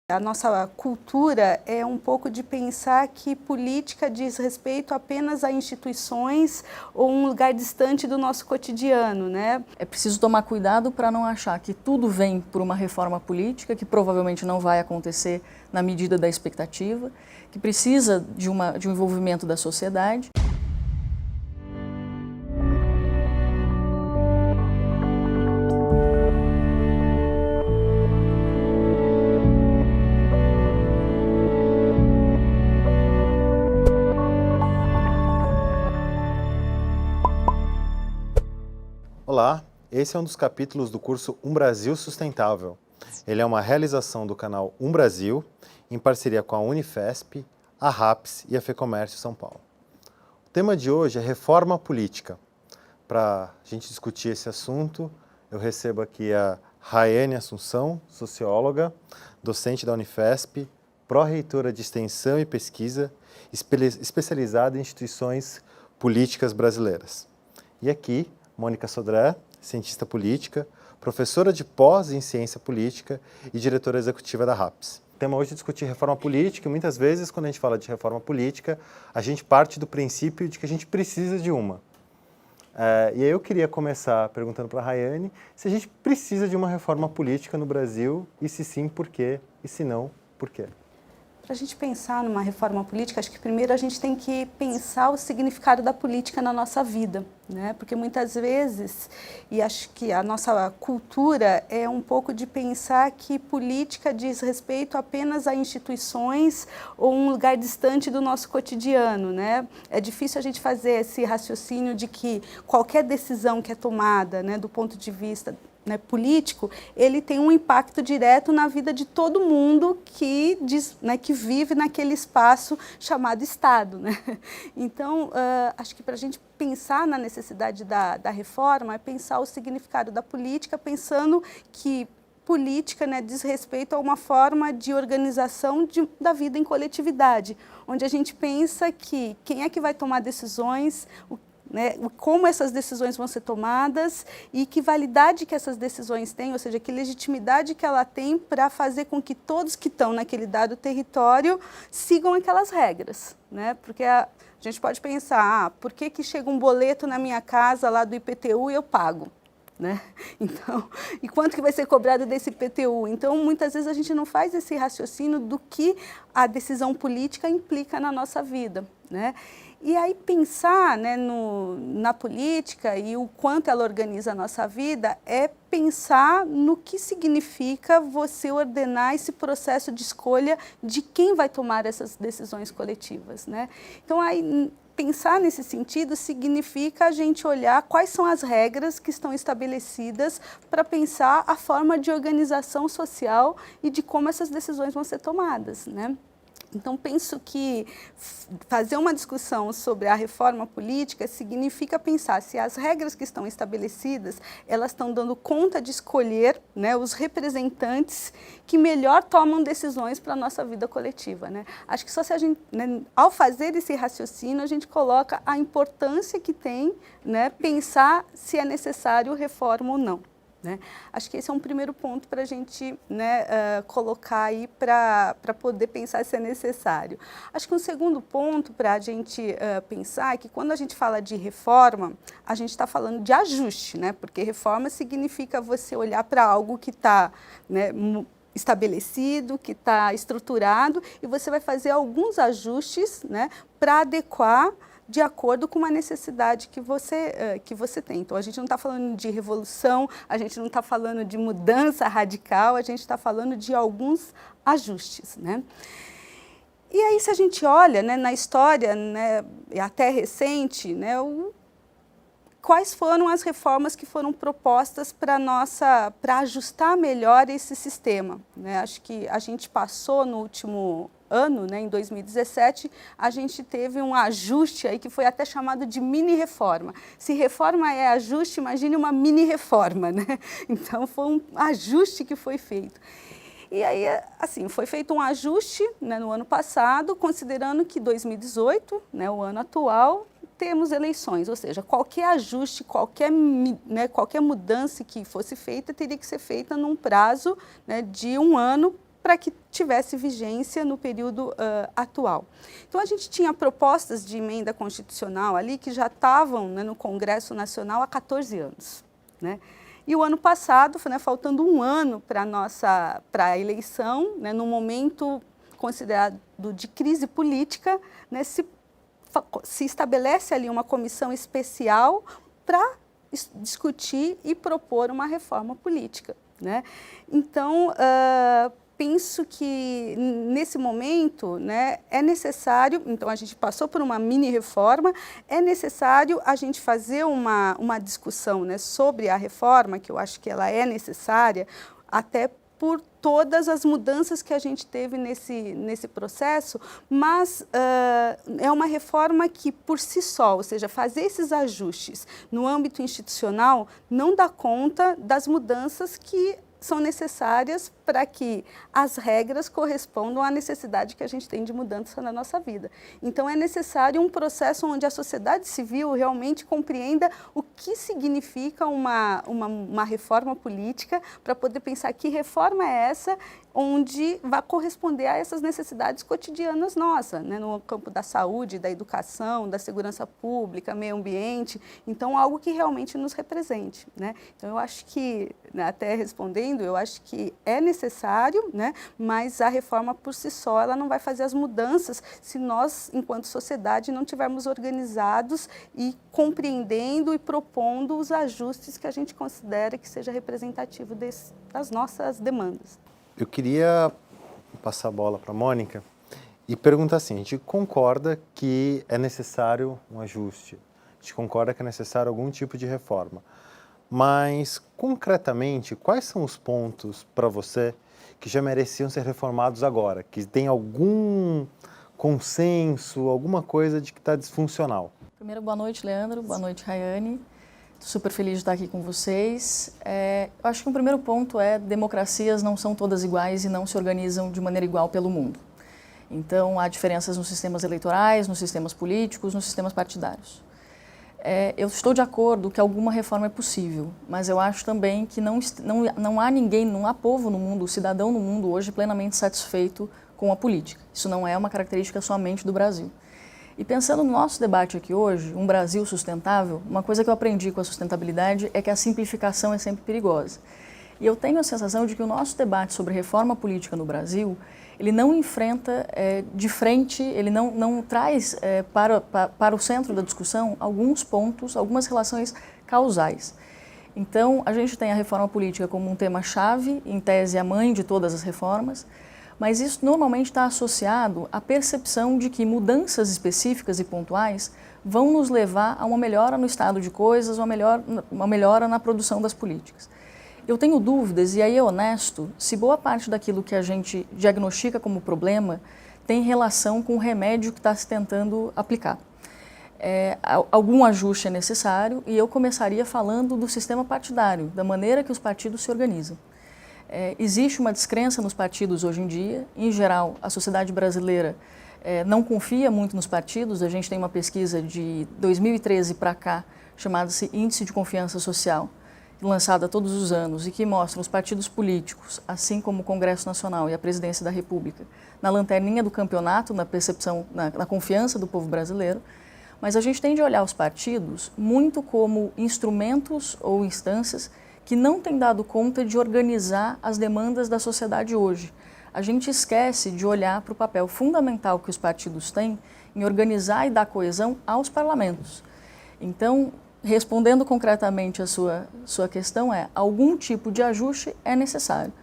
A nossa cultura é um pouco de pensar que política diz respeito apenas a instituições ou um lugar distante do nosso cotidiano, né? É preciso tomar cuidado para não achar que tudo vem por uma reforma política, que provavelmente não vai acontecer na medida da expectativa, que precisa de um envolvimento da sociedade. Olá, esse é um dos capítulos do curso Brasil Sustentável. Ele é uma realização do canal Brasil, em parceria com a Unifesp, a RAPS e a FEComércio São Paulo. O tema de hoje é reforma política. Para a gente discutir esse assunto, eu recebo aqui a Raiane Assunção, socióloga, docente da Unifesp, pró-reitora de Extensão e Pesquisa, especializada em instituições políticas brasileiras. E aqui, Mônica Sodré, cientista política, professora de pós em ciência política e diretora executiva da RAPS. O tema hoje é discutir reforma política e muitas vezes, quando a gente fala de reforma política, a gente parte do princípio de que a gente precisa de uma. E aí eu queria começar perguntando para a Raiane se a gente precisa de uma reforma política no Brasil e se sim, por quê? E se não, por quê? Para a gente pensar numa reforma política, acho que primeiro a gente tem que pensar o significado da política na nossa vida, né? Porque muitas vezes, e acho que a nossa cultura é um pouco de pensar que política diz respeito apenas a instituições ou um lugar distante do nosso cotidiano, né? É difícil a gente fazer esse raciocínio de que qualquer decisão que é tomada, né, do ponto de vista político, ele tem um impacto direto na vida de todo mundo que vive naquele espaço chamado Estado, né? Então, acho que para a gente pensar na necessidade da reforma é pensar o significado da política, pensando que política, né, diz respeito a uma forma de organização da vida em coletividade, onde a gente pensa que quem é que vai tomar decisões, como essas decisões vão ser tomadas e que validade que essas decisões têm, ou seja, que legitimidade que ela tem para fazer com que todos que estão naquele dado território sigam aquelas regras, né? Porque a gente pode pensar, por que chega um boleto na minha casa lá do IPTU e eu pago? Né? Então, e quanto que vai ser cobrado desse IPTU? Então, muitas vezes a gente não faz esse raciocínio do que a decisão política implica na nossa vida, né? E aí pensar, né, na política e o quanto ela organiza a nossa vida é pensar no que significa você ordenar esse processo de escolha de quem vai tomar essas decisões coletivas, né? Então, aí, pensar nesse sentido significa a gente olhar quais são as regras que estão estabelecidas para pensar a forma de organização social e de como essas decisões vão ser tomadas, né? Então, penso que fazer uma discussão sobre a reforma política significa pensar se as regras que estão estabelecidas, elas estão dando conta de escolher, né, os representantes que melhor tomam decisões para a nossa vida coletiva, né? Acho que só se a gente, né, ao fazer esse raciocínio, a gente coloca a importância que tem, né, pensar se é necessário reforma ou não. Né? Acho que esse é um primeiro ponto para a gente, né, colocar aí para poder pensar se é necessário. Acho que um segundo ponto para a gente pensar é que quando a gente fala de reforma, a gente está falando de ajuste, né? Porque reforma significa você olhar para algo que está, né, estabelecido, que está estruturado, e você vai fazer alguns ajustes, né, para adequar de acordo com uma necessidade que você tem. Então, a gente não está falando de revolução, a gente não está falando de mudança radical, a gente está falando de alguns ajustes, né? E aí, se a gente olha, né, na história, né, até recente, né, quais foram as reformas que foram propostas para ajustar melhor esse sistema, né? Acho que a gente passou no último ano, né, em 2017, a gente teve um ajuste aí que foi até chamado de mini-reforma. Se reforma é ajuste, imagine uma mini-reforma, né? Então, foi um ajuste que foi feito. E aí, assim, foi feito um ajuste, né, no ano passado, considerando que 2018, né, o ano atual, temos eleições, ou seja, qualquer ajuste, qualquer mudança que fosse feita, teria que ser feita num prazo, né, de um ano para que tivesse vigência no período atual. Então, a gente tinha propostas de emenda constitucional ali que já estavam, né, no Congresso Nacional há 14 anos, né? E o ano passado, né, faltando um ano para a eleição, né, no momento considerado de crise política, né, se estabelece ali uma comissão especial para discutir e propor uma reforma política, né? Então, penso que nesse momento, né, é necessário, então a gente passou por uma mini reforma, é necessário a gente fazer uma discussão, né, sobre a reforma, que eu acho que ela é necessária, até por todas as mudanças que a gente teve nesse processo, mas é uma reforma que, por si só, ou seja, fazer esses ajustes no âmbito institucional, não dá conta das mudanças que são necessárias para que as regras correspondam à necessidade que a gente tem de mudança na nossa vida. Então, é necessário um processo onde a sociedade civil realmente compreenda o que significa uma reforma política, para poder pensar que reforma é essa onde vai corresponder a essas necessidades cotidianas nossas, né, no campo da saúde, da educação, da segurança pública, meio ambiente, então algo que realmente nos represente, né? Então eu acho que, né, até respondendo, eu acho que é necessário, né, mas a reforma por si só ela não vai fazer as mudanças se nós, enquanto sociedade, não tivermos organizados e compreendendo e propondo os ajustes que a gente considera que seja representativo das nossas demandas. Eu queria passar a bola para a Mônica e perguntar assim, a gente concorda que é necessário um ajuste, a gente concorda que é necessário algum tipo de reforma, mas concretamente, quais são os pontos para você que já mereciam ser reformados agora, que tem algum consenso, alguma coisa de que está disfuncional? Primeiro, boa noite, Leandro, boa noite, Rayane. Estou super feliz de estar aqui com vocês. Eu acho que um primeiro ponto é democracias não são todas iguais e não se organizam de maneira igual pelo mundo. Então, há diferenças nos sistemas eleitorais, nos sistemas políticos, nos sistemas partidários. Eu estou de acordo que alguma reforma é possível, mas eu acho também que não há ninguém, não há povo no mundo, cidadão no mundo hoje plenamente satisfeito com a política. Isso não é uma característica somente do Brasil. E pensando no nosso debate aqui hoje, um Brasil sustentável, uma coisa que eu aprendi com a sustentabilidade é que a simplificação é sempre perigosa. E eu tenho a sensação de que o nosso debate sobre reforma política no Brasil, ele não enfrenta de frente, ele não traz para o centro da discussão alguns pontos, algumas relações causais. Então, a gente tem a reforma política como um tema-chave, em tese a mãe de todas as reformas, mas isso normalmente está associado à percepção de que mudanças específicas e pontuais vão nos levar a uma melhora no estado de coisas, uma melhora na produção das políticas. Eu tenho dúvidas, e aí é honesto, se boa parte daquilo que a gente diagnostica como problema tem relação com o remédio que está se tentando aplicar. Algum ajuste é necessário, e eu começaria falando do sistema partidário, da maneira que os partidos se organizam. Existe uma descrença nos partidos hoje em dia. Em geral, a sociedade brasileira não confia muito nos partidos. A gente tem uma pesquisa de 2013 para cá, chamada-se Índice de Confiança Social, lançada todos os anos e que mostra os partidos políticos, assim como o Congresso Nacional e a Presidência da República, na lanterninha do campeonato, na percepção, na confiança do povo brasileiro. Mas a gente tem de olhar os partidos muito como instrumentos ou instâncias que não têm dado conta de organizar as demandas da sociedade hoje. A gente esquece de olhar para o papel fundamental que os partidos têm em organizar e dar coesão aos parlamentos. Então, respondendo concretamente a sua questão, algum tipo de ajuste é necessário.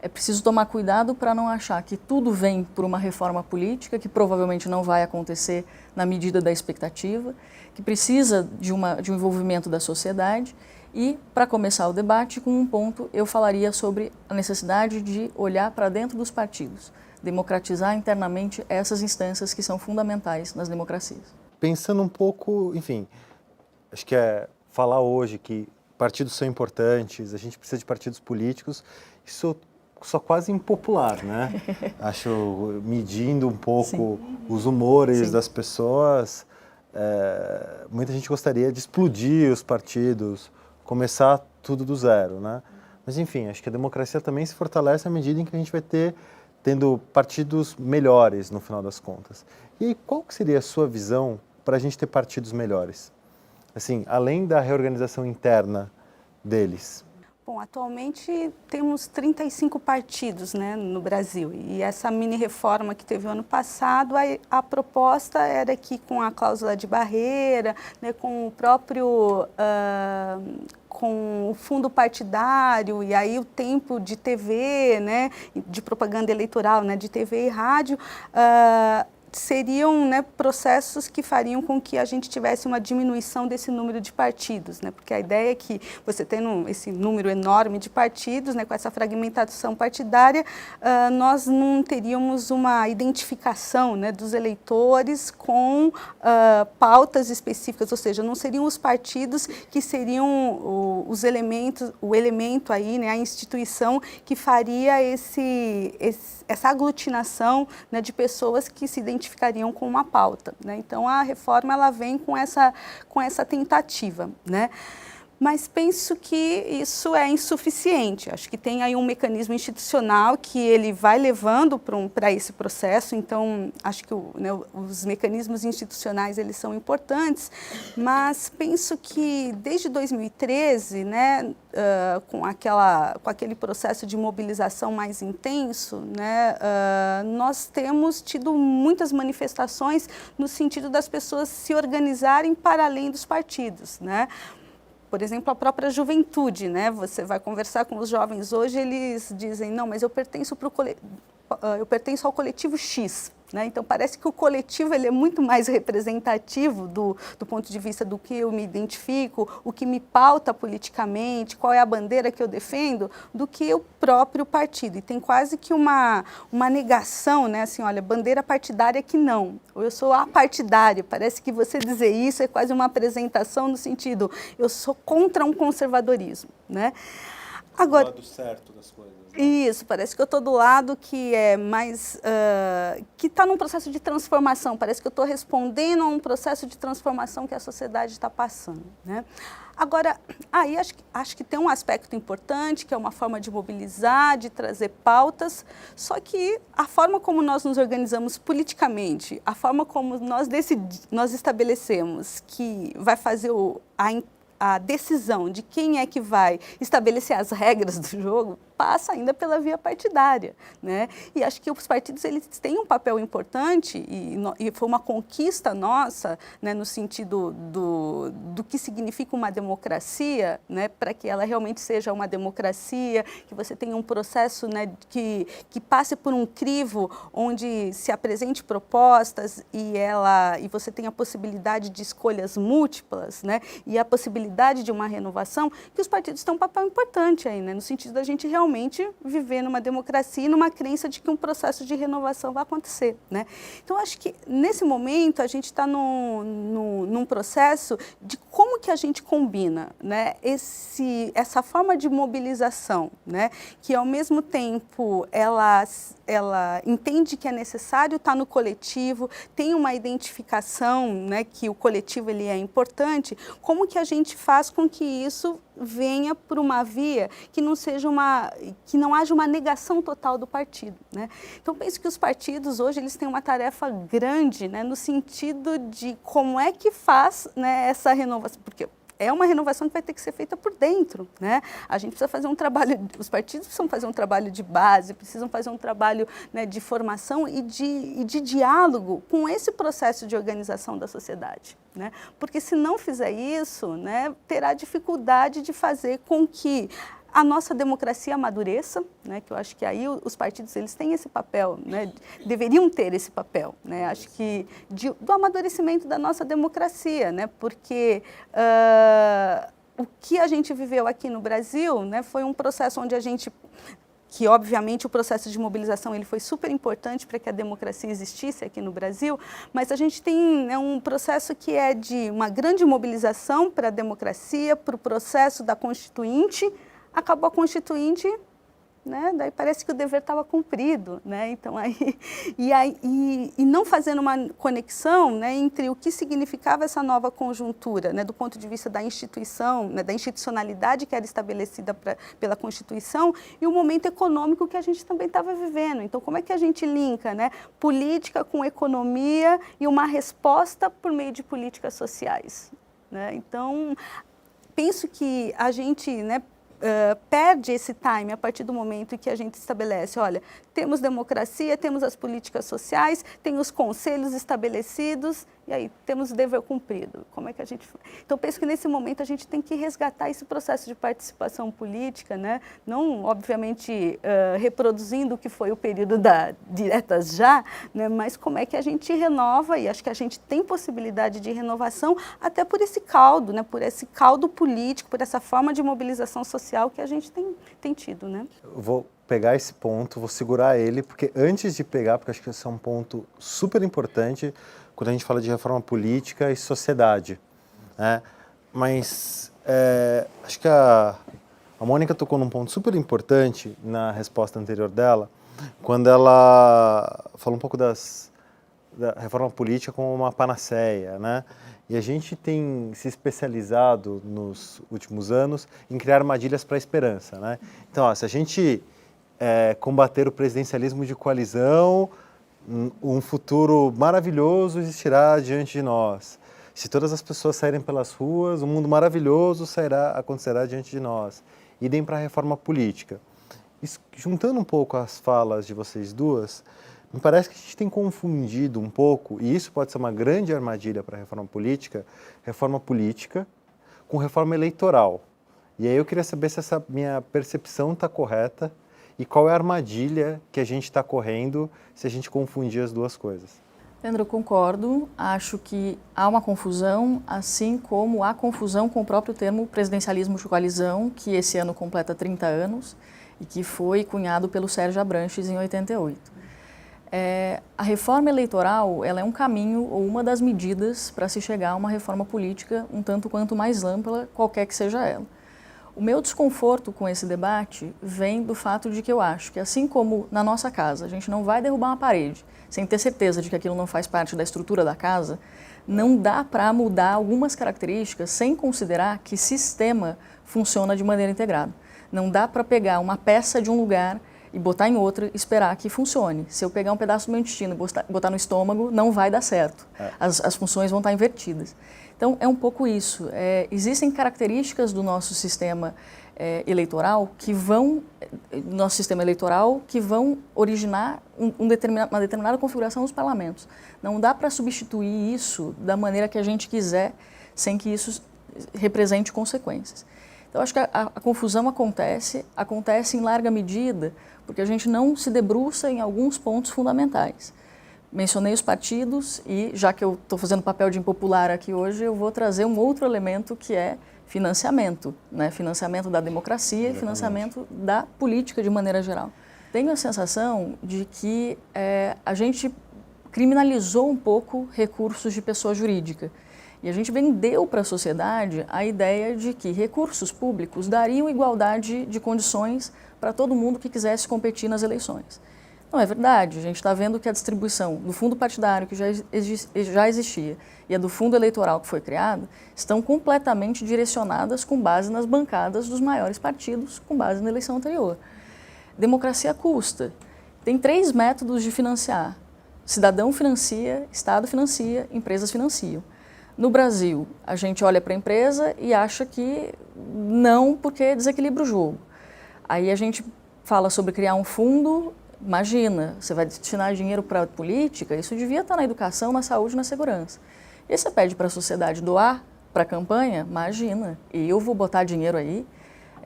É preciso tomar cuidado para não achar que tudo vem por uma reforma política, que provavelmente não vai acontecer na medida da expectativa, que precisa de um envolvimento da sociedade. E, para começar o debate, com um ponto, eu falaria sobre a necessidade de olhar para dentro dos partidos, democratizar internamente essas instâncias que são fundamentais nas democracias. Pensando um pouco, enfim, acho que falar hoje que partidos são importantes, a gente precisa de partidos políticos, isso só quase impopular, né? Acho, medindo um pouco os humores das pessoas, muita gente gostaria de explodir os partidos, começar tudo do zero, né? Mas enfim, acho que a democracia também se fortalece à medida em que a gente vai ter tendo partidos melhores no final das contas. E aí, qual que seria a sua visão para a gente ter partidos melhores? Assim, além da reorganização interna deles. Bom, atualmente temos 35 partidos, né, no Brasil, e essa mini-reforma que teve o ano passado, a proposta era que com a cláusula de barreira, né, com o próprio, com o fundo partidário e aí o tempo de TV, né, de propaganda eleitoral, né, de TV e rádio, seriam, né, processos que fariam com que a gente tivesse uma diminuição desse número de partidos, né, porque a ideia é que você tendo esse número enorme de partidos, né, com essa fragmentação partidária, nós não teríamos uma identificação, né, dos eleitores com pautas específicas, ou seja, não seriam os partidos que seriam os elementos, o elemento aí, né, a instituição que faria essa aglutinação, né, de pessoas que se identificariam com uma pauta, né? Então a reforma ela vem com essa tentativa, né? Mas penso que isso é insuficiente. Acho que tem aí um mecanismo institucional que ele vai levando para esse processo. Então, acho que né, os mecanismos institucionais eles são importantes, mas penso que desde 2013, né, com aquele processo de mobilização mais intenso, né, nós temos tido muitas manifestações no sentido das pessoas se organizarem para além dos partidos, né? Por exemplo, a própria juventude, né? Você vai conversar com os jovens hoje, eles dizem, não, mas eu pertenço ao coletivo X. Né? Então, parece que o coletivo ele é muito mais representativo do ponto de vista do que eu me identifico, o que me pauta politicamente, qual é a bandeira que eu defendo, do que o próprio partido. E tem quase que uma negação, né? Assim, olha, bandeira partidária que não, ou eu sou apartidário. Parece que você dizer isso é quase uma apresentação no sentido, eu sou contra um conservadorismo. Né? Agora, do lado certo das coisas. Isso, parece que eu estou do lado que é mais, que está num processo de transformação, parece que eu estou respondendo a um processo de transformação que a sociedade está passando, né? Agora, aí acho que tem um aspecto importante, que é uma forma de mobilizar, de trazer pautas, só que a forma como nós nos organizamos politicamente, a forma como nós estabelecemos que vai fazer a decisão de quem é que vai estabelecer as regras do jogo passa ainda pela via partidária, né? E acho que os partidos eles têm um papel importante e foi uma conquista nossa, né, no sentido do que significa uma democracia, né, para que ela realmente seja uma democracia, que você tenha um processo, né, que passe por um crivo onde se apresente propostas e você tenha a possibilidade de escolhas múltiplas, né, e a possibilidade de uma renovação, que os partidos têm um papel importante aí, né, no sentido da gente realmente viver numa democracia e numa crença de que um processo de renovação vai acontecer, né? Então, acho que nesse momento a gente está num processo de como que a gente combina, né, essa forma de mobilização, né, que ao mesmo tempo ela entende que é necessário estar no coletivo, tem uma identificação, né, que o coletivo ele é importante, como que a gente faz com que isso venha por uma via que que não haja uma negação total do partido, né? Então, penso que os partidos hoje eles têm uma tarefa grande, né, no sentido de como é que faz, né, essa renovação, porque é uma renovação que vai ter que ser feita por dentro, né? A gente precisa fazer um trabalho, os partidos precisam fazer um trabalho de base, precisam fazer um trabalho, né, de formação e de diálogo com esse processo de organização da sociedade, né? Porque se não fizer isso, né, terá dificuldade de fazer com que a nossa democracia amadureça, né, que eu acho que aí os partidos eles têm esse papel, né, deveriam ter esse papel, né, acho que do amadurecimento da nossa democracia, né, porque o que a gente viveu aqui no Brasil, né, foi um processo onde que obviamente o processo de mobilização ele foi super importante para que a democracia existisse aqui no Brasil, mas a gente tem, né, um processo que é de uma grande mobilização para a democracia, para o processo da Constituinte. Acabou a Constituinte, né? Daí parece que o dever estava cumprido, né? Então e não fazendo uma conexão, né, entre o que significava essa nova conjuntura, né, do ponto de vista da instituição, né, da institucionalidade que era estabelecida pela Constituição e o momento econômico que a gente também estava vivendo. Então, como é que a gente linka, né, política com economia e uma resposta por meio de políticas sociais, né? Então, penso que a gente, né, perde esse time a partir do momento em que a gente estabelece, olha, temos democracia, temos as políticas sociais, tem os conselhos estabelecidos e aí temos o dever cumprido. Como é que a gente... Então, penso que nesse momento a gente tem que resgatar esse processo de participação política, né? Não, obviamente, reproduzindo o que foi o período da diretas já, né? Mas como é que a gente renova, e acho que a gente tem possibilidade de renovação até por esse caldo, né? Por esse caldo político, por essa forma de mobilização social que a gente tem tido, né? Eu vou pegar esse ponto, vou segurar ele, porque antes de pegar, porque acho que esse é um ponto super importante quando a gente fala de reforma política e sociedade, né? Mas acho que a Mônica tocou num ponto super importante na resposta anterior dela, quando ela falou um pouco da reforma política como uma panaceia, né? E a gente tem se especializado nos últimos anos em criar armadilhas para a esperança, né? Então, se a gente combater o presidencialismo de coalizão, um futuro maravilhoso existirá diante de nós. Se todas as pessoas saírem pelas ruas, um mundo maravilhoso acontecerá diante de nós. Idem para a reforma política. Isso, juntando um pouco as falas de vocês duas, me parece que a gente tem confundido um pouco, e isso pode ser uma grande armadilha para a reforma política com reforma eleitoral. E aí eu queria saber se essa minha percepção está correta e qual é a armadilha que a gente está correndo se a gente confundir as duas coisas. Leandro, eu concordo. Acho que há uma confusão, assim como há confusão com o próprio termo presidencialismo de coalizão, que esse ano completa 30 anos e que foi cunhado pelo Sérgio Abranches em 88. A reforma eleitoral ela é um caminho ou uma das medidas para se chegar a uma reforma política um tanto quanto mais ampla, qualquer que seja ela. O meu desconforto com esse debate vem do fato de que eu acho que, assim como na nossa casa, a gente não vai derrubar uma parede sem ter certeza de que aquilo não faz parte da estrutura da casa, não dá para mudar algumas características sem considerar que sistema funciona de maneira integrada. Não dá para pegar uma peça de um lugar e botar em outra e esperar que funcione. Se eu pegar um pedaço do meu intestino e botar no estômago, não vai dar certo. As funções vão estar invertidas. Então, é um pouco isso. Existem características do nosso sistema eleitoral que vão originar uma determinada configuração dos parlamentos. Não dá para substituir isso da maneira que a gente quiser, sem que isso represente consequências. Então, acho que a confusão acontece em larga medida, porque a gente não se debruça em alguns pontos fundamentais. Mencionei os partidos e, já que eu estou fazendo papel de impopular aqui hoje, eu vou trazer um outro elemento que é financiamento, né? Financiamento da democracia e financiamento da política de maneira geral. Tenho a sensação de que a gente criminalizou um pouco recursos de pessoa jurídica. E a gente vendeu para a sociedade a ideia de que recursos públicos dariam igualdade de condições para todo mundo que quisesse competir nas eleições. Não é verdade. A gente está vendo que a distribuição do fundo partidário, que já existia, e a do fundo eleitoral que foi criado, estão completamente direcionadas com base nas bancadas dos maiores partidos, com base na eleição anterior. Democracia custa. Tem 3 métodos de financiar. Cidadão financia, Estado financia, empresas financiam. No Brasil, a gente olha para a empresa e acha que não, porque desequilibra o jogo. Aí a gente fala sobre criar um fundo. Imagina, você vai destinar dinheiro para a política, isso devia estar na educação, na saúde e na segurança. E você pede para a sociedade doar para a campanha? Imagina, e eu vou botar dinheiro aí,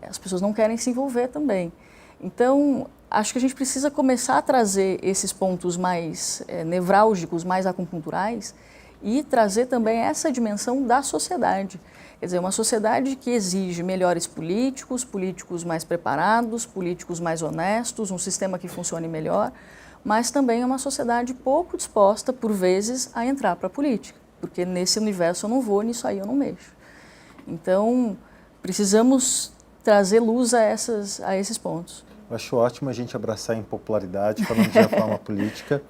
as pessoas não querem se envolver também. Então, acho que a gente precisa começar a trazer esses pontos mais nevrálgicos, mais acupunturais, e trazer também essa dimensão da sociedade. Quer dizer, uma sociedade que exige melhores políticos, políticos mais preparados, políticos mais honestos, um sistema que funcione melhor, mas também é uma sociedade pouco disposta, por vezes, a entrar para a política, porque nesse universo eu não vou, nisso aí eu não mexo. Então, precisamos trazer luz a esses pontos. Eu acho ótimo a gente abraçar a impopularidade falando de reforma política.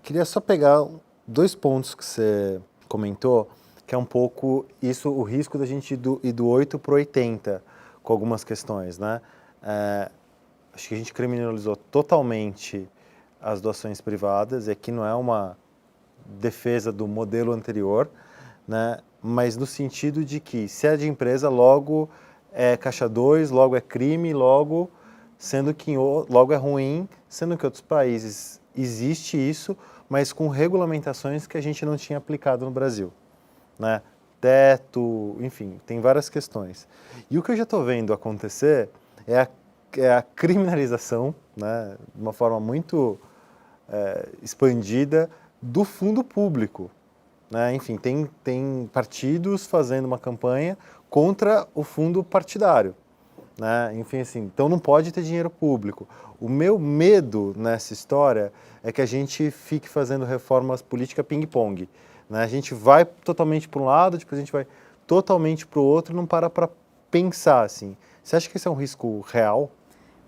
Queria só pegar 2 pontos que você comentou, que é um pouco isso, o risco da gente ir do 8 para o 80 com algumas questões, né? Acho que a gente criminalizou totalmente as doações privadas, e aqui não é uma defesa do modelo anterior, né? Mas no sentido de que se é de empresa, logo é caixa 2, logo é crime, logo é ruim, sendo que em outros países existe isso, mas com regulamentações que a gente não tinha aplicado no Brasil, né? Teto, enfim, tem várias questões. E o que eu já estou vendo acontecer é a criminalização, né, de uma forma muito expandida do fundo público, né? Enfim, tem partidos fazendo uma campanha contra o fundo partidário, né? Enfim, assim, então não pode ter dinheiro público. O meu medo nessa história é que a gente fique fazendo reformas políticas ping-pong, né? A gente vai totalmente para um lado, depois a gente vai totalmente para o outro e não para pensar assim. Você acha que esse é um risco real?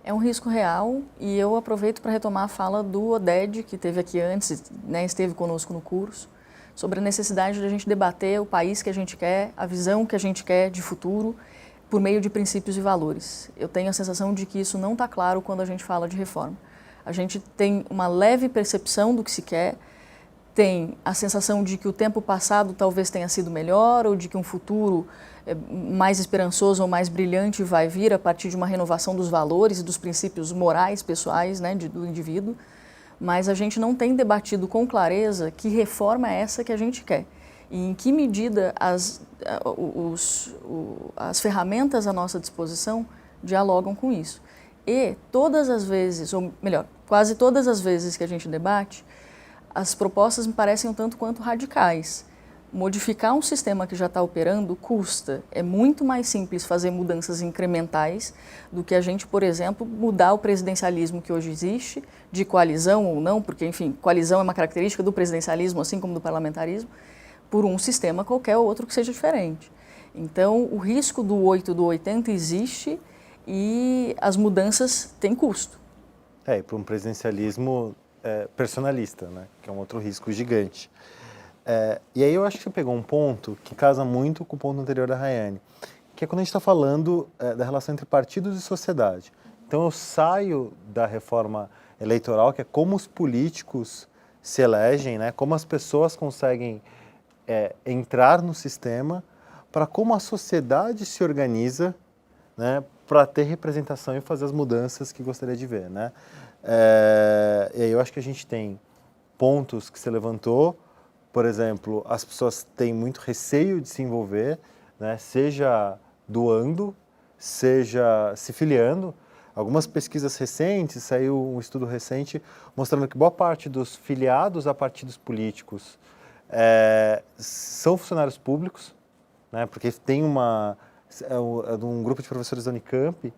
É um risco real, e eu aproveito para retomar a fala do Oded, que esteve aqui antes, né, esteve conosco no curso, sobre a necessidade de a gente debater o país que a gente quer, a visão que a gente quer de futuro, por meio de princípios e valores. Eu tenho a sensação de que isso não está claro quando a gente fala de reforma. A gente tem uma leve percepção do que se quer, tem a sensação de que o tempo passado talvez tenha sido melhor, ou de que um futuro mais esperançoso ou mais brilhante vai vir a partir de uma renovação dos valores e dos princípios morais pessoais, né, do indivíduo, mas a gente não tem debatido com clareza que reforma é essa que a gente quer e em que medida as ferramentas à nossa disposição dialogam com isso. E todas as vezes, ou melhor, quase todas as vezes que a gente debate, as propostas me parecem um tanto quanto radicais. Modificar um sistema que já está operando custa. É muito mais simples fazer mudanças incrementais do que a gente, por exemplo, mudar o presidencialismo que hoje existe, de coalizão ou não, porque, enfim, coalizão é uma característica do presidencialismo, assim como do parlamentarismo, por um sistema qualquer outro que seja diferente. Então, o risco do 8 do 80 existe e as mudanças têm custo. E para um presidencialismo personalista, né? Que é um outro risco gigante. E aí eu acho que você pegou um ponto que casa muito com o ponto anterior da Rayane, que é quando a gente está falando da relação entre partidos e sociedade. Então eu saio da reforma eleitoral, que é como os políticos se elegem, né? Como as pessoas conseguem entrar no sistema, para como a sociedade se organiza, né? Para ter representação e fazer as mudanças que gostaria de ver, né? E aí eu acho que a gente tem pontos que você levantou. Por exemplo, as pessoas têm muito receio de se envolver, né? Seja doando, seja se filiando. Algumas pesquisas recentes, saiu um estudo recente mostrando que boa parte dos filiados a partidos políticos são funcionários públicos, né? Porque tem um grupo de professores da Unicamp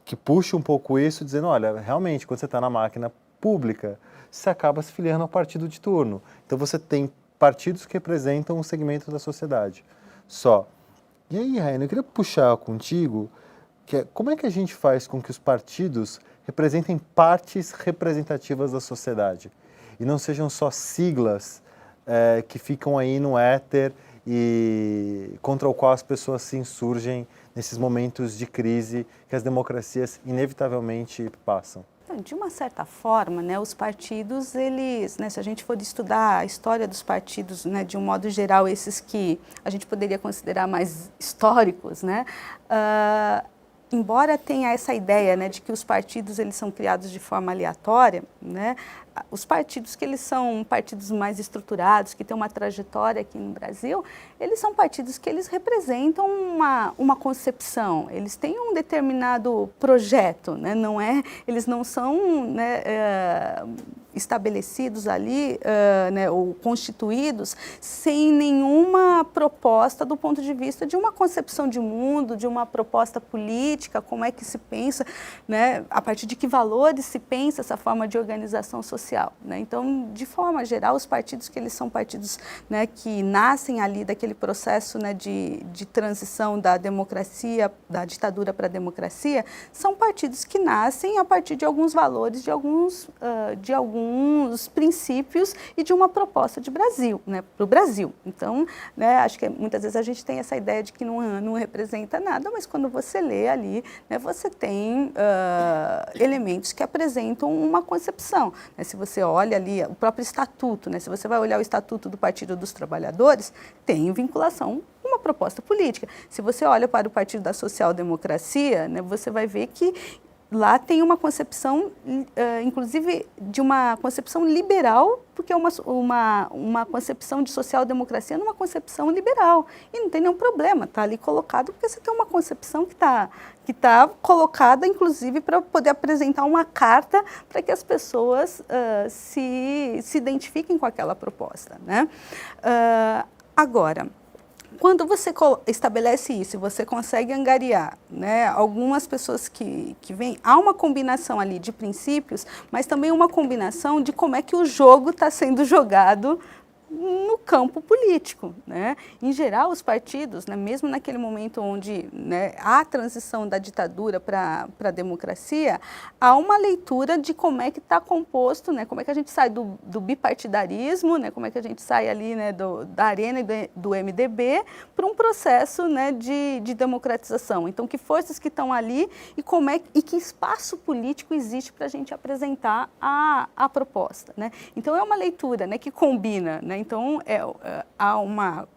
que puxa um pouco isso, dizendo, olha, realmente, quando você está na máquina pública, você acaba se filiando ao partido de turno. Então você tem partidos que representam um segmento da sociedade só. E aí, Rayane, eu queria puxar contigo, como é que a gente faz com que os partidos representem partes representativas da sociedade e não sejam só siglas que ficam aí no éter e contra o qual as pessoas se insurgem nesses momentos de crise que as democracias inevitavelmente passam? De uma certa forma, né, os partidos, eles, né, se a gente for estudar a história dos partidos, né, de um modo geral, esses que a gente poderia considerar mais históricos, né, embora tenha essa ideia, né, de que os partidos eles são criados de forma aleatória, né, os partidos que eles são partidos mais estruturados, que têm uma trajetória aqui no Brasil, eles são partidos que eles representam uma concepção, eles têm um determinado projeto, né, eles não são, né, estabelecidos ali, né, ou constituídos, sem nenhuma proposta do ponto de vista de uma concepção de mundo, de uma proposta política, como é que se pensa, né, a partir de que valores se pensa essa forma de organização social, né? Então, de forma geral, os partidos que eles são partidos, né, que nascem ali daquele processo, né, de transição da democracia, da ditadura para a democracia, são partidos que nascem a partir de alguns valores, de alguns princípios e de uma proposta de Brasil, né, para o Brasil. Então, né, acho que muitas vezes a gente tem essa ideia de que não representa nada, mas quando você lê ali, né, você tem elementos que apresentam uma concepção, né? Se você olha ali o próprio estatuto, né, se você vai olhar o estatuto do Partido dos Trabalhadores, tem vinculação com uma proposta política. Se você olha para o Partido da Social-Democracia, né, você vai ver que lá tem uma concepção, inclusive, de uma concepção liberal, porque é uma concepção de social-democracia numa concepção liberal. E não tem nenhum problema, está ali colocado, porque você tem uma concepção que tá colocada, inclusive, para poder apresentar uma carta para que as pessoas se identifiquem com aquela proposta, né? Agora, quando você estabelece isso, você consegue angariar, né, algumas pessoas que vêm, há uma combinação ali de princípios, mas também uma combinação de como é que o jogo está sendo jogado no campo político, né? Em geral, os partidos, né, mesmo naquele momento onde, né, há a transição da ditadura para a democracia, há uma leitura de como é que está composto, né, como é que a gente sai do bipartidarismo, né, como é que a gente sai ali, né, da arena e do MDB para um processo, né, de democratização. Então, que forças que estão ali e que espaço político existe para a gente apresentar a proposta, né? Então, é uma leitura, né, que combina, né? Então, há uma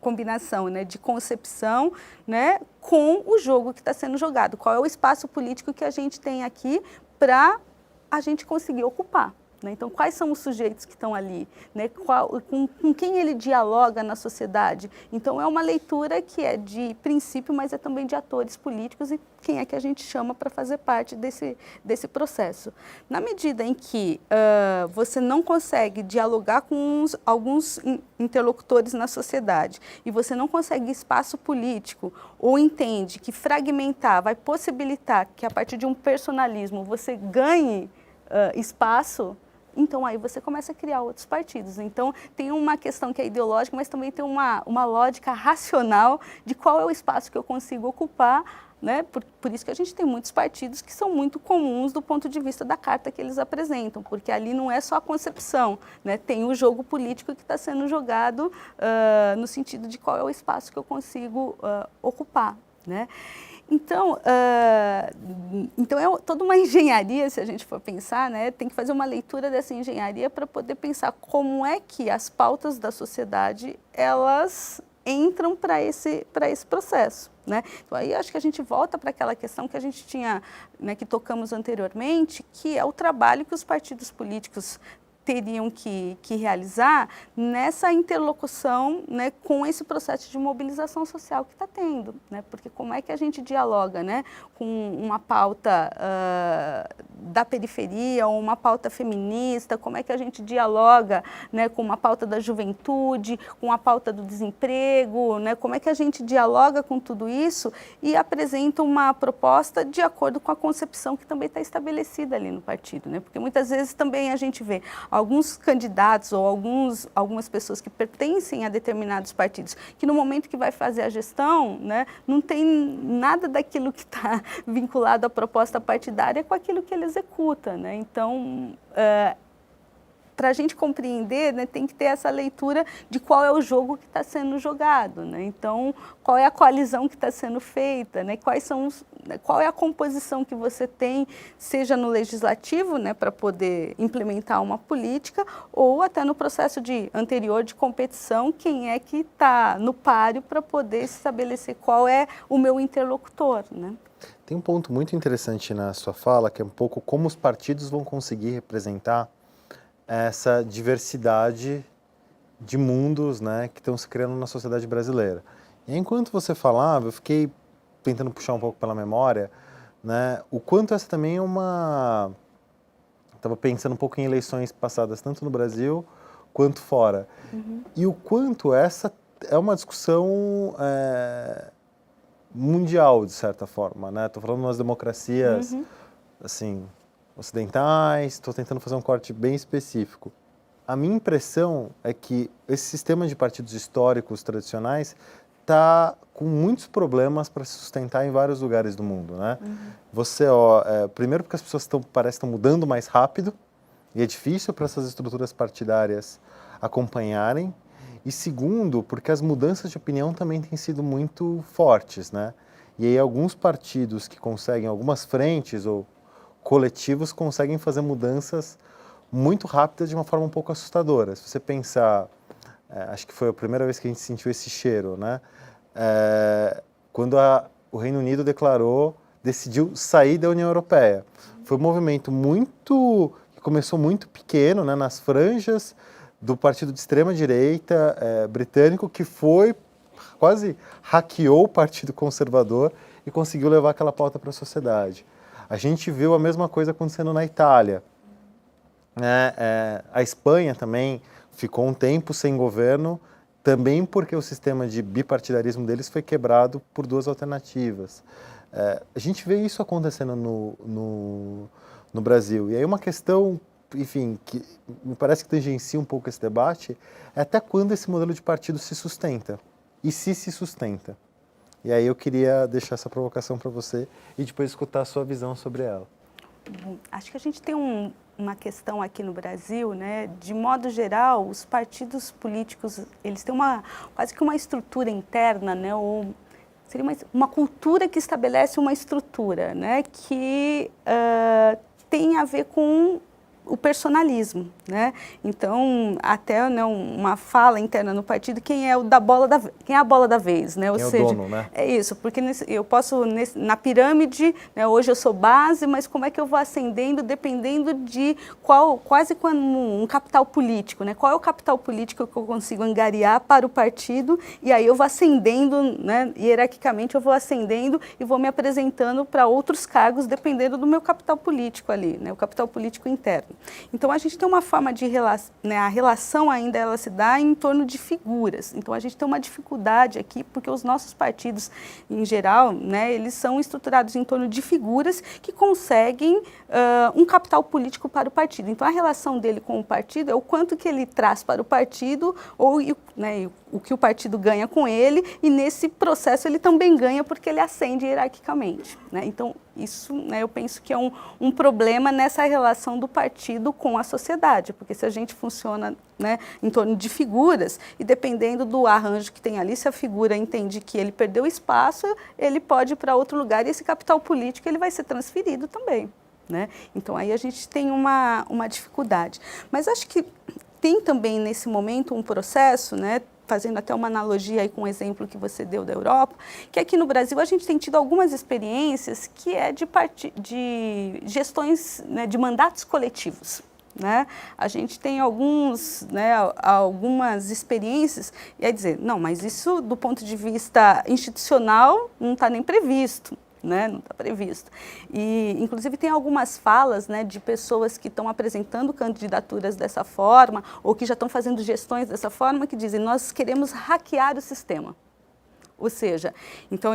combinação, né, de concepção, né, com o jogo que está sendo jogado. Qual é o espaço político que a gente tem aqui para a gente conseguir ocupar, né? Então, quais são os sujeitos que estão ali, né? Com quem ele dialoga na sociedade? Então, é uma leitura que é de princípio, mas é também de atores políticos e quem é que a gente chama para fazer parte desse processo. Na medida em que você não consegue dialogar com alguns interlocutores na sociedade e você não consegue espaço político ou entende que fragmentar vai possibilitar que a partir de um personalismo você ganhe espaço, então aí você começa a criar outros partidos. Então tem uma questão que é ideológica, mas também tem uma lógica racional de qual é o espaço que eu consigo ocupar, né? Por isso que a gente tem muitos partidos que são muito comuns do ponto de vista da carta que eles apresentam, porque ali não é só a concepção, né? Tem o jogo político que está sendo jogado no sentido de qual é o espaço que eu consigo ocupar, né? Então, então é toda uma engenharia, se a gente for pensar, né? Tem que fazer uma leitura dessa engenharia para poder pensar como é que as pautas da sociedade, elas entram para esse processo, né? Então, aí acho que a gente volta para aquela questão que a gente tinha, né, que tocamos anteriormente, que é o trabalho que os partidos políticos teriam que realizar nessa interlocução, né, com esse processo de mobilização social que está tendo, né? Porque como é que a gente dialoga, né, com uma pauta da periferia ou uma pauta feminista, como é que a gente dialoga, né, com uma pauta da juventude, com a pauta do desemprego, né, como é que a gente dialoga com tudo isso e apresenta uma proposta de acordo com a concepção que também está estabelecida ali no partido, né? Porque muitas vezes também a gente vê alguns candidatos ou algumas pessoas que pertencem a determinados partidos, que no momento que vai fazer a gestão, né, não tem nada daquilo que está vinculado à proposta partidária com aquilo que ele executa, né? Então, para a gente compreender, né, tem que ter essa leitura de qual é o jogo que está sendo jogado, né? Então, qual é a coalizão que está sendo feita, né? Qual é a composição que você tem, seja no legislativo, né, para poder implementar uma política, ou até no processo anterior de competição, quem é que está no páreo para poder estabelecer qual é o meu interlocutor, né? Tem um ponto muito interessante na sua fala, que é um pouco como os partidos vão conseguir representar essa diversidade de mundos, né, que estão se criando na sociedade brasileira. E enquanto você falava, eu fiquei tentando puxar um pouco pela memória, né, o quanto essa também é estava pensando um pouco em eleições passadas, tanto no Brasil quanto fora. E o quanto essa é uma discussão mundial, de certa forma, né? Estou falando de umas democracias, assim, ocidentais, estou tentando fazer um corte bem específico. A minha impressão é que esse sistema de partidos históricos tradicionais está com muitos problemas para se sustentar em vários lugares do mundo, né? Primeiro porque as pessoas parecem estar mudando mais rápido e é difícil para essas estruturas partidárias acompanharem. E segundo, porque as mudanças de opinião também têm sido muito fortes, né? E aí alguns partidos que conseguem, algumas frentes ou coletivos conseguem fazer mudanças muito rápidas de uma forma um pouco assustadora. Se você pensar, acho que foi a primeira vez que a gente sentiu esse cheiro, né? Quando o Reino Unido decidiu sair da União Europeia. Foi um movimento que começou muito pequeno, né, nas franjas do partido de extrema-direita britânico, que quase hackeou o Partido Conservador e conseguiu levar aquela pauta para a sociedade. A gente viu a mesma coisa acontecendo na Itália. A Espanha também ficou um tempo sem governo, também porque o sistema de bipartidarismo deles foi quebrado por duas alternativas. A gente vê isso acontecendo no Brasil. E aí uma questão, enfim, que me parece que tangencia um pouco esse debate, é até quando esse modelo de partido se sustenta. E se sustenta. E aí eu queria deixar essa provocação para você e depois escutar a sua visão sobre ela. Acho que a gente tem uma questão aqui no Brasil, né? De modo geral, os partidos políticos, eles têm quase que uma estrutura interna, né? Ou seria uma cultura que estabelece uma estrutura, né? Que tem a ver com o personalismo, né? Então, até, né, uma fala interna no partido, quem é a bola da vez, né? Ou quem seja, é o dono, né? É isso, porque eu posso, na pirâmide, né, hoje eu sou base, mas como é que eu vou ascendendo dependendo de quase como um capital político, né? Qual é o capital político que eu consigo angariar para o partido, e aí eu vou ascendendo, né, hierarquicamente eu vou ascendendo e vou me apresentando para outros cargos dependendo do meu capital político ali, né? O capital político interno. Então, a gente tem uma forma de relação, né, a relação ainda ela se dá em torno de figuras. Então, a gente tem uma dificuldade aqui, porque os nossos partidos, em geral, né, eles são estruturados em torno de figuras que conseguem um capital político para o partido. Então, a relação dele com o partido é o quanto que ele traz para o partido ou, né, o que o partido ganha com ele, e nesse processo ele também ganha porque ele ascende hierarquicamente, né? Então, isso, né, eu penso que é um problema nessa relação do partido com a sociedade, porque se a gente funciona, né, em torno de figuras, e dependendo do arranjo que tem ali, se a figura entende que ele perdeu espaço, ele pode ir para outro lugar e esse capital político ele vai ser transferido também, né? Então, aí a gente tem uma dificuldade. Mas acho que tem também, nesse momento, um processo, né, fazendo até uma analogia aí com o exemplo que você deu da Europa, que aqui no Brasil a gente tem tido algumas experiências que é de gestões, né, de mandatos coletivos. Né? A gente tem algumas experiências, e aí dizer, não, mas isso do ponto de vista institucional não está nem previsto. Né? Não está previsto. E, inclusive, tem algumas falas, né, de pessoas que estão apresentando candidaturas dessa forma ou que já estão fazendo gestões dessa forma que dizem, nós queremos hackear o sistema. Ou seja, então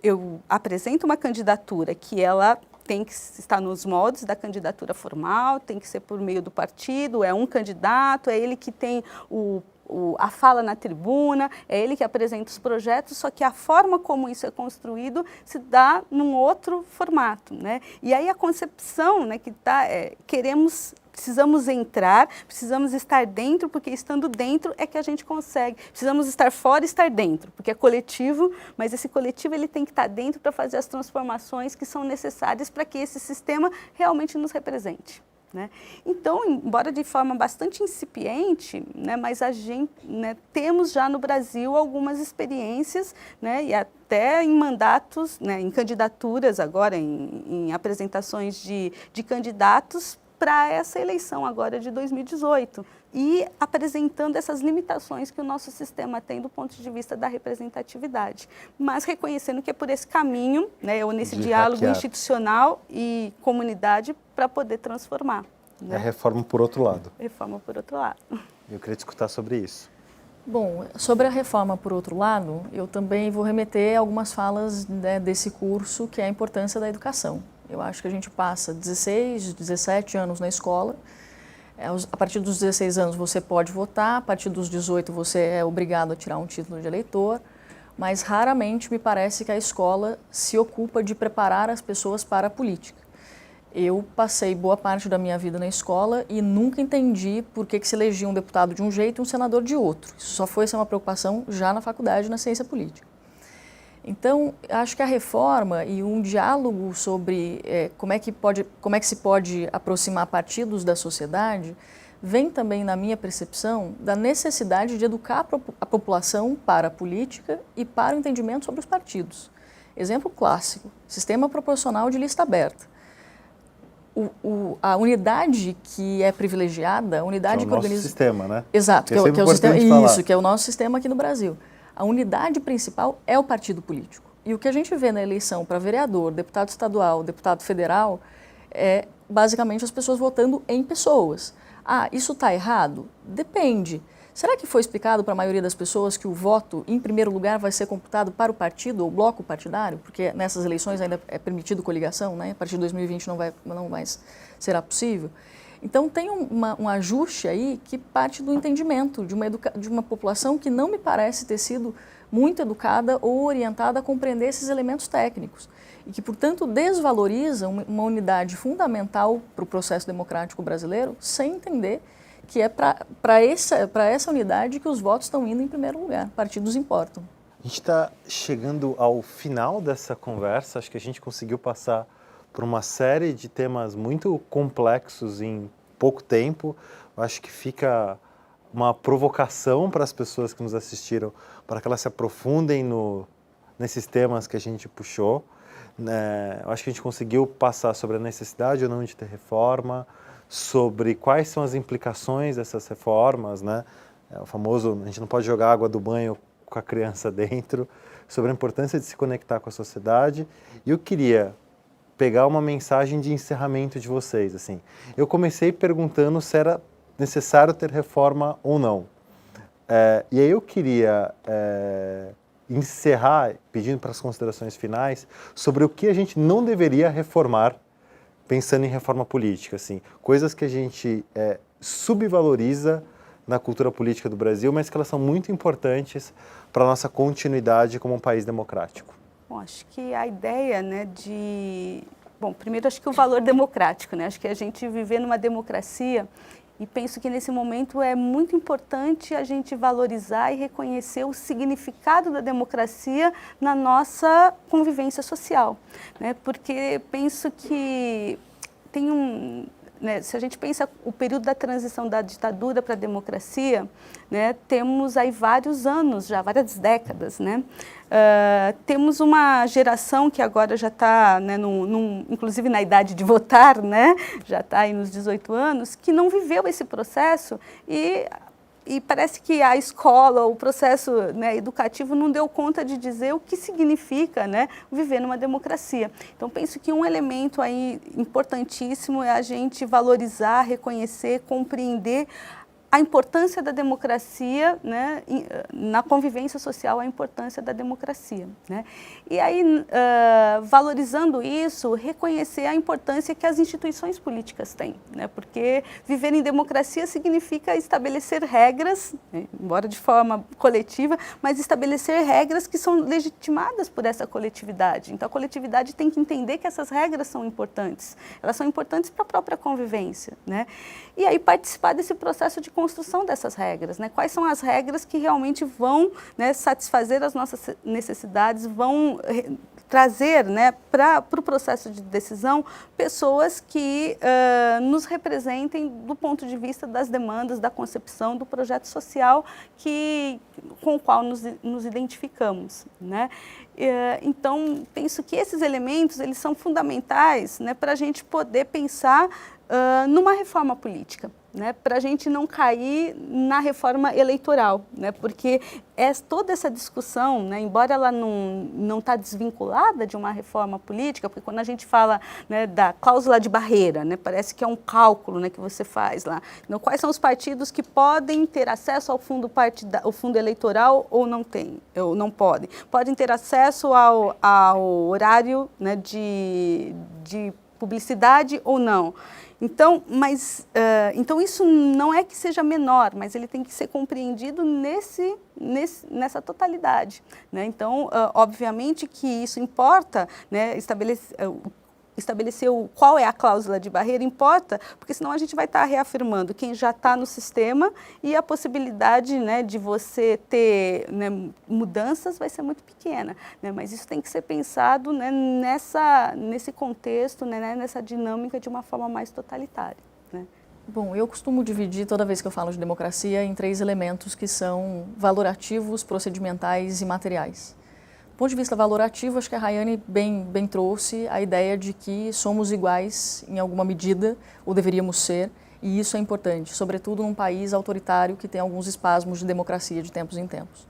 eu apresento uma candidatura que ela tem que estar nos moldes da candidatura formal, tem que ser por meio do partido, é um candidato, é ele que tem a fala na tribuna, é ele que apresenta os projetos, só que a forma como isso é construído se dá num outro formato, né? E aí a concepção, né, que precisamos entrar, precisamos estar dentro, porque estando dentro é que a gente consegue. Precisamos estar fora e estar dentro, porque é coletivo, mas esse coletivo ele tem que estar dentro para fazer as transformações que são necessárias para que esse sistema realmente nos represente. Né? Então, embora de forma bastante incipiente, né, mas a gente, né, temos já no Brasil algumas experiências, né, e até em mandatos, né, em candidaturas agora, em apresentações de candidatos para essa eleição agora de 2018 e apresentando essas limitações que o nosso sistema tem do ponto de vista da representatividade, mas reconhecendo que é por esse caminho, né, ou nesse diálogo institucional e comunidade para poder transformar. Né? É reforma por outro lado. Reforma por outro lado. Eu queria te escutar sobre isso. Bom, sobre a reforma por outro lado, eu também vou remeter a algumas falas, né, desse curso, que é a importância da educação. Eu acho que a gente passa 16, 17 anos na escola. A partir dos 16 anos você pode votar, a partir dos 18 você é obrigado a tirar um título de eleitor, mas raramente me parece que a escola se ocupa de preparar as pessoas para a política. Eu passei boa parte da minha vida na escola e nunca entendi por que se elegia um deputado de um jeito e um senador de outro. Isso só foi ser uma preocupação já na faculdade, na ciência política. Então, acho que a reforma e um diálogo sobre como é que se pode aproximar partidos da sociedade vem também, na minha percepção, da necessidade de educar a população para a política e para o entendimento sobre os partidos. Exemplo clássico, sistema proporcional de lista aberta. A unidade que é privilegiada, a unidade que organiza... o nosso sistema, né? Exato, que é o sistema, isso, que é o nosso sistema aqui no Brasil. A unidade principal é o partido político. E o que a gente vê na eleição para vereador, deputado estadual, deputado federal, é basicamente as pessoas votando em pessoas. Ah, isso está errado? Depende. Será que foi explicado para a maioria das pessoas que o voto, em primeiro lugar, vai ser computado para o partido ou bloco partidário? Porque nessas eleições ainda é permitido coligação, né? A partir de 2020 não mais será possível. Então tem um ajuste aí que parte do entendimento de uma população que não me parece ter sido muito educada ou orientada a compreender esses elementos técnicos e que, portanto, desvaloriza uma unidade fundamental para o processo democrático brasileiro sem entender que é para essa unidade que os votos estão indo em primeiro lugar. Partidos importam. A gente está chegando ao final dessa conversa, acho que a gente conseguiu passar por uma série de temas muito complexos em pouco tempo. Eu acho que fica uma provocação para as pessoas que nos assistiram, para que elas se aprofundem nesses temas que a gente puxou. Eu acho que a gente conseguiu passar sobre a necessidade ou não de ter reforma, sobre quais são as implicações dessas reformas, né? O famoso, a gente não pode jogar água do banho com a criança dentro, sobre a importância de se conectar com a sociedade. E eu queria pegar uma mensagem de encerramento de vocês. Assim. Eu comecei perguntando se era necessário ter reforma ou não. E aí eu queria encerrar pedindo para as considerações finais sobre o que a gente não deveria reformar pensando em reforma política. Assim, coisas que a gente subvaloriza na cultura política do Brasil, mas que elas são muito importantes para a nossa continuidade como um país democrático. Bom, acho que a ideia, né, Bom, primeiro acho que o valor democrático, né? Acho que a gente viver numa democracia e penso que nesse momento é muito importante a gente valorizar e reconhecer o significado da democracia na nossa convivência social, né? Porque penso que tem se a gente pensa o período da transição da ditadura para a democracia, né, temos aí vários anos, já várias décadas, né? Temos uma geração que agora já está, né, inclusive na idade de votar, né, já está aí nos 18 anos, que não viveu esse processo e parece que a escola, o processo, né, educativo não deu conta de dizer o que significa, né, viver numa democracia. Então, penso que um elemento aí importantíssimo é a gente valorizar, reconhecer, compreender a importância da democracia, né, na convivência social, a importância da democracia, né? E aí, valorizando isso, reconhecer a importância que as instituições políticas têm, né? Porque viver em democracia significa estabelecer regras, né, embora de forma coletiva, mas estabelecer regras que são legitimadas por essa coletividade. Então, a coletividade tem que entender que essas regras são importantes. Elas são importantes para a própria convivência, né? E aí, participar desse processo de construção dessas regras, né? Quais são as regras que realmente vão, né, satisfazer as nossas necessidades, vão trazer, né, para o processo de decisão pessoas que nos representem do ponto de vista das demandas, da concepção do projeto social com o qual nos identificamos, né? Então, penso que esses elementos eles são fundamentais, né, para a gente poder pensar numa reforma política, né, para a gente não cair na reforma eleitoral, né, porque toda essa discussão, né, embora ela não está desvinculada de uma reforma política, porque quando a gente fala, né, da cláusula de barreira, né, parece que é um cálculo, né, que você faz lá. Então, quais são os partidos que podem ter acesso ao fundo eleitoral ou não tem, ou não podem? Podem ter acesso ao horário, né, de publicidade ou não? Então, então isso não é que seja menor, mas ele tem que ser compreendido nessa totalidade, né? Então, obviamente que isso importa, né, estabelecer qual é a cláusula de barreira importa, porque senão a gente vai estar reafirmando quem já está no sistema e a possibilidade, né, de você ter, né, mudanças vai ser muito pequena, né, mas isso tem que ser pensado, né, nesse contexto, né, nessa dinâmica de uma forma mais totalitária, né. Bom, eu costumo dividir toda vez que eu falo de democracia em 3 elementos que são valorativos, procedimentais e materiais. Do ponto de vista valorativo, acho que a Rayane bem trouxe a ideia de que somos iguais em alguma medida, ou deveríamos ser, e isso é importante, sobretudo num país autoritário que tem alguns espasmos de democracia de tempos em tempos.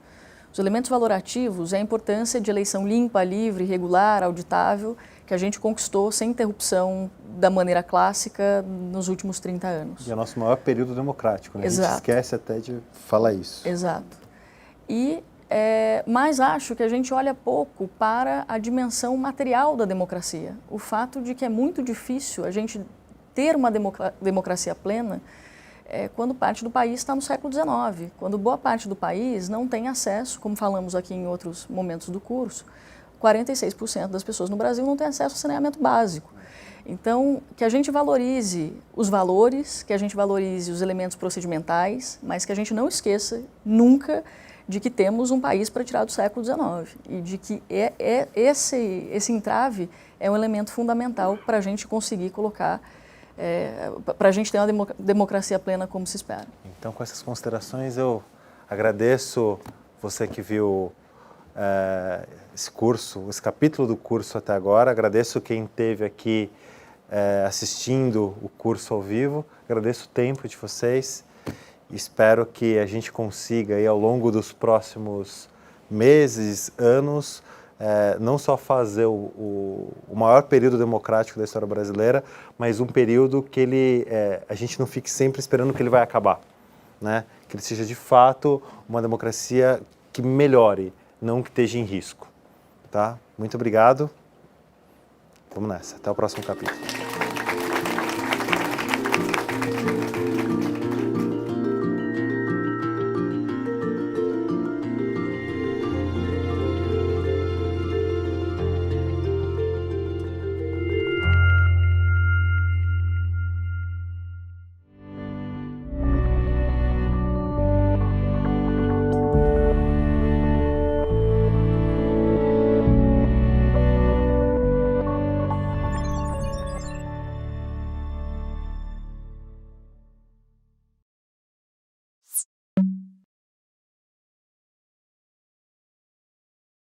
Os elementos valorativos é a importância de eleição limpa, livre, regular, auditável, que a gente conquistou sem interrupção da maneira clássica nos últimos 30 anos. E é o nosso maior período democrático, né? Exato. A gente esquece até de falar isso. Exato. Mas acho que a gente olha pouco para a dimensão material da democracia. O fato de que é muito difícil a gente ter uma democracia plena quando parte do país está no século XIX, quando boa parte do país não tem acesso, como falamos aqui em outros momentos do curso, 46% das pessoas no Brasil não têm acesso ao saneamento básico. Então, que a gente valorize os valores, que a gente valorize os elementos procedimentais, mas que a gente não esqueça nunca de que temos um país para tirar do século XIX e de que esse entrave é um elemento fundamental para a gente conseguir colocar, para a gente ter uma democracia plena como se espera. Então, com essas considerações, eu agradeço você que viu esse capítulo do curso até agora, agradeço quem esteve aqui assistindo o curso ao vivo, agradeço o tempo de vocês. Espero que a gente consiga, aí, ao longo dos próximos meses, anos, não só fazer o maior período democrático da história brasileira, mas um período que a gente não fique sempre esperando que ele vai acabar, né? Que ele seja, de fato, uma democracia que melhore, não que esteja em risco. Tá? Muito obrigado. Vamos nessa. Até o próximo capítulo.